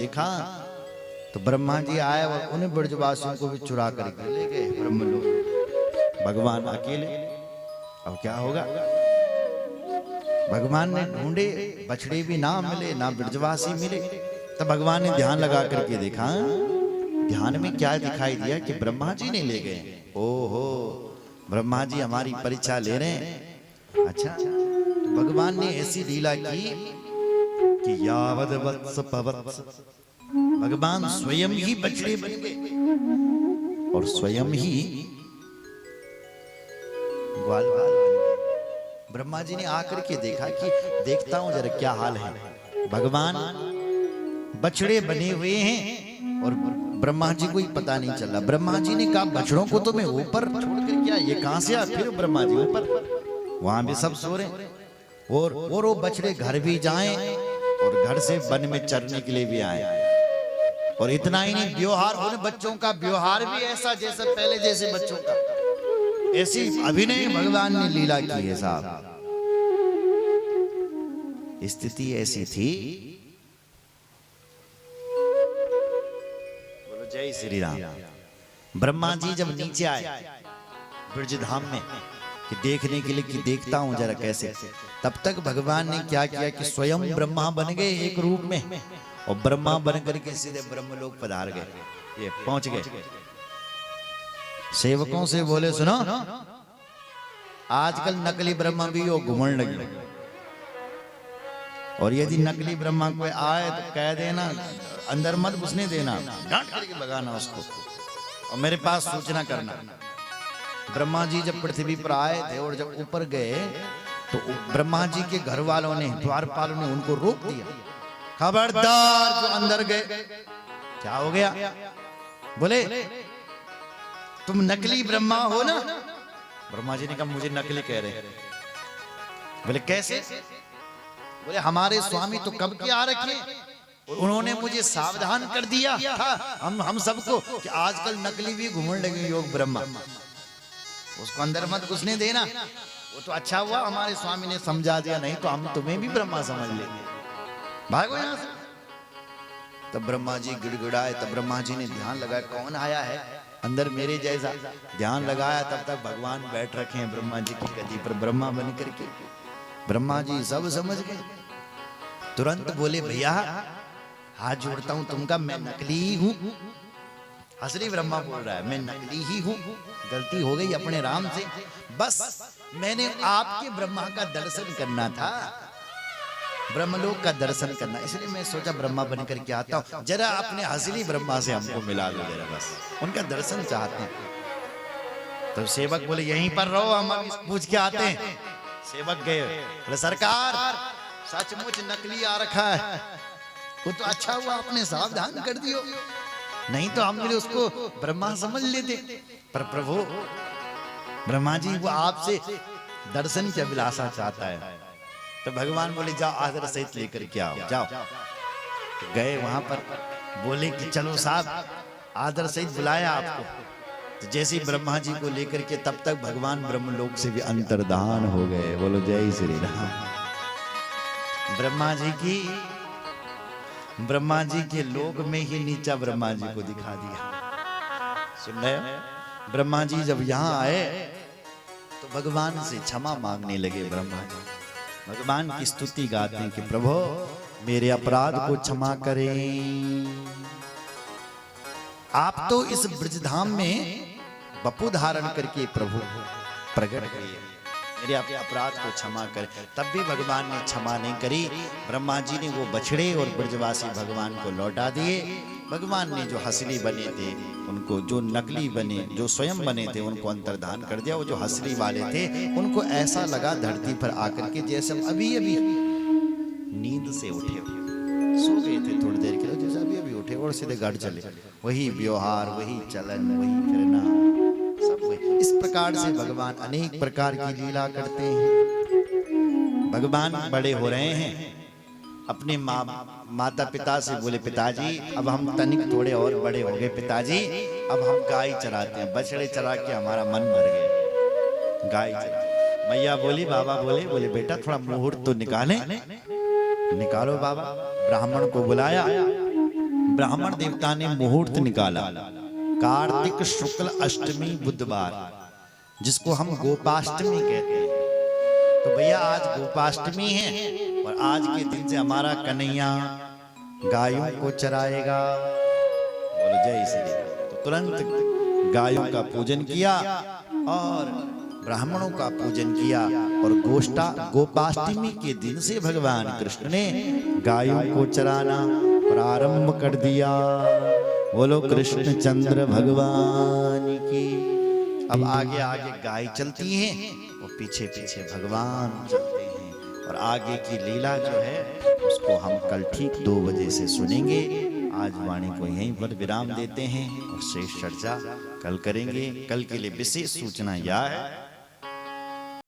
देखा तो ब्रह्मा जी आए और उन्हें ब्रजवासियों को भी चुरा करके ले गए ब्रह्मलोक। भगवान अकेले, अब क्या होगा? भगवान ने ढूंढे, बछड़े भी ना मिले, ना ब्रजवासी मिले। तब भगवान ने ध्यान लगा करके देखा, ध्यान में क्या दिखाई दिया कि ब्रह्मा जी ने ले गए। ओहो, ब्रह्मा जी हमारी परीक्षा ले रहे हैं। अच्छा, तो भगवान ने ऐसी लीला की कि यावद वत्स पवत्स, भगवान स्वयं ही बछड़े बन गए और स्वयं ही ग्वाल बाल बन गए। ब्रह्मा जी ने आकर के देखा कि देखता हूं जरा क्या हाल है। भगवान बछड़े बने हुए हैं और ब्रह्मा जी को ही पता नहीं चला। ब्रह्मा जी ने कहा बछड़ों को तो मैं ऊपर छोड़ कर क्या, ये कहां से आ? फिर ब्रह्मा जी ऊपर, वहां भी सब सो रहे और वो बछड़े घर भी जाएं और घर से वन में चरने के लिए भी आए। और इतना ही नहीं, व्यवहार, उन बच्चों का व्यवहार भी ऐसा जैसे पहले जैसे बच्चों का, ऐसी अभिनय भगवान ने लीला की है साहब। स्थिति ऐसी थी, बोलो जय श्री राम। ब्रह्मा जी जब नीचे आए ब्रजधाम में कि देखने के लिए कि देखता हूं जरा कैसे, तब तक भगवान ने क्या किया कि स्वयं ब्रह्मा बन गए एक रूप में और ब्रह्मा बन करके सीधे ब्रह्मलोक पधार गए। ये पहुंच गए, सेवकों से बोले सुनो, आजकल नकली ब्रह्मा भी वो घुमण लगे और यदि नकली ब्रह्मा कोई आए तो कह देना अंदर मत घुसने देना, डांट करके भगाना उसको और मेरे पास सूचना करना। ब्रह्मा जी जब पृथ्वी पर आए थे और जब ऊपर गए तो ब्रह्मा जी के घर वालों ने, द्वारपालों ने उनको रोक दिया, खबरदार जो अंदर गए। क्या हो गया? बोले तुम नकली ब्रह्मा हो ना? ब्रह्मा जी ने कहा मुझे नकली कह रहे हैं। बोले कैसे? बोले हमारे स्वामी तो कब के आ रखे और उन्होंने मुझे सावधान कर दिया था हम सबको कि आजकल नकली भी घूमने लगे योग ब्रह्मा, उसको अंदर मत घुसने देना। वो तो अच्छा हुआ हमारे स्वामी ने समझा दिया, नहीं तो हम तुम्हें भी ब्रह्मा समझ लेंगे, भागो यहां से। तब ब्रह्मा जी गिड़गिड़ाए। तब ब्रह्मा जी ने ध्यान लगाया कौन आया है अंदर मेरे जैसा, ध्यान लगाया। तब तक भगवान बैठ रखे हैं ब्रह्मा जी की गद्दी पर ब्रह्मा बन करके। ब्रह्मा जी सब समझ गए, तुरंत बोले भैया हाथ जोड़ता हूं तुमका, मैं नकली ही हूं। असली ब्रह्मा बोल रहा है मैं नकली ही हूं, गलती हो गई अपने राम से, बस मैंने आपके ब्रह्मा का दर्शन करना था, ब्रह्मलोक का दर्शन करना, इसलिए मैं सोचा ब्रह्मा बनकर के आता हूं, जरा अपने असली ब्रह्मा से हमको मिला दो जरा, बस उनका दर्शन चाहते हैं। तो सेवक बोले यहीं पर रहो, हम पूछ के आते हैं। सेवक गए, बोले सरकार सचमुच नकली आ रखा है, वो तो अच्छा हुआ आपने सावधान कर दियो, नहीं तो हम उसको ब्रह्मा समझ लेते। पर प्रभु ब्रह्मा जी वो आपसे दर्शन की अभिलाषा चाहता है। तो भगवान बोले जाओ आदर सहित लेकर के आओ, जाओ। तो गए वहां पर, बोले कि चलो साहब आदर सहित बुलाया आपको। तो जैसे ही ब्रह्मा जी को लेकर के, तब तक भगवान ब्रह्मलोक से भी अंतर्धान हो गए। बोलो जय श्री राम। ब्रह्मा जी के लोक में ही नीचा ब्रह्मा जी को दिखा दिया। सुन रहे हो? ब्रह्मा जी जब यहाँ आए तो भगवान से क्षमा मांगने लगे। ब्रह्मा जी भगवान की स्तुति गाते हैं कि प्रभु मेरे अपराध को क्षमा करें। आप तो इस ब्रजधाम में बपु धारण करके प्रभु प्रकट हुए, मेरे अपराध को क्षमा करें। तब भी भगवान ने क्षमा नहीं करी। ब्रह्मा जी ने वो बछड़े और ब्रजवासी भगवान को लौटा दिए। भगवान ने जो हसली बने थे उनको, जो नकली बने, जो स्वयं बने थे उनको अंतर्धान कर दिया। वो जो हसली वाले थे उनको ऐसा लगा धरती पर आकर के जैसे अभी अभी नींद से उठे, सो गए थे थोड़ी देर के लिए, जैसे अभी अभी उठे और सीधे घर चले। वही व्यवहार, वही चलन, वही फिरना, सब वही। इस प्रकार से भगवान अनेक प्रकार की लीला करते हैं। भगवान बड़े हो रहे हैं, अपने माता पिता से बोले पिताजी अब हम तनिक थोड़े और बड़े हो गए पिताजी, अब हम गाय चराते हैं, बछड़े चरा के हमारा मन भर गया, गाय चरा। मैया बोली, बाबा बोले बेटा थोड़ा मुहूर्त तो निकालो बाबा। ब्राह्मण को बुलाया, ब्राह्मण देवता ने मुहूर्त निकाला, कार्तिक शुक्ल अष्टमी बुधवार, जिसको हम गोपाष्टमी कहते हैं। तो भैया आज गोपाष्टमी है और आज के दिन से हमारा कन्हैया गायों को चराएगा। बोलो जय श्री राम। तो तुरंत गायों का पूजन किया और ब्राह्मणों का पूजन किया और गोपाष्टमी के दिन से भगवान कृष्ण ने गायों को चराना प्रारंभ कर दिया। बोलो कृष्ण चंद्र भगवान की। अब आगे आगे गाय चलती हैं और पीछे पीछे भगवान चलते हैं और आगे की लीला जो है उसको हम कल ठीक 2 बजे से सुनेंगे। आज वाणी को यहीं पर विराम देते हैं और शेष चर्चा कल करेंगे। कल के लिए विशेष सूचना यह है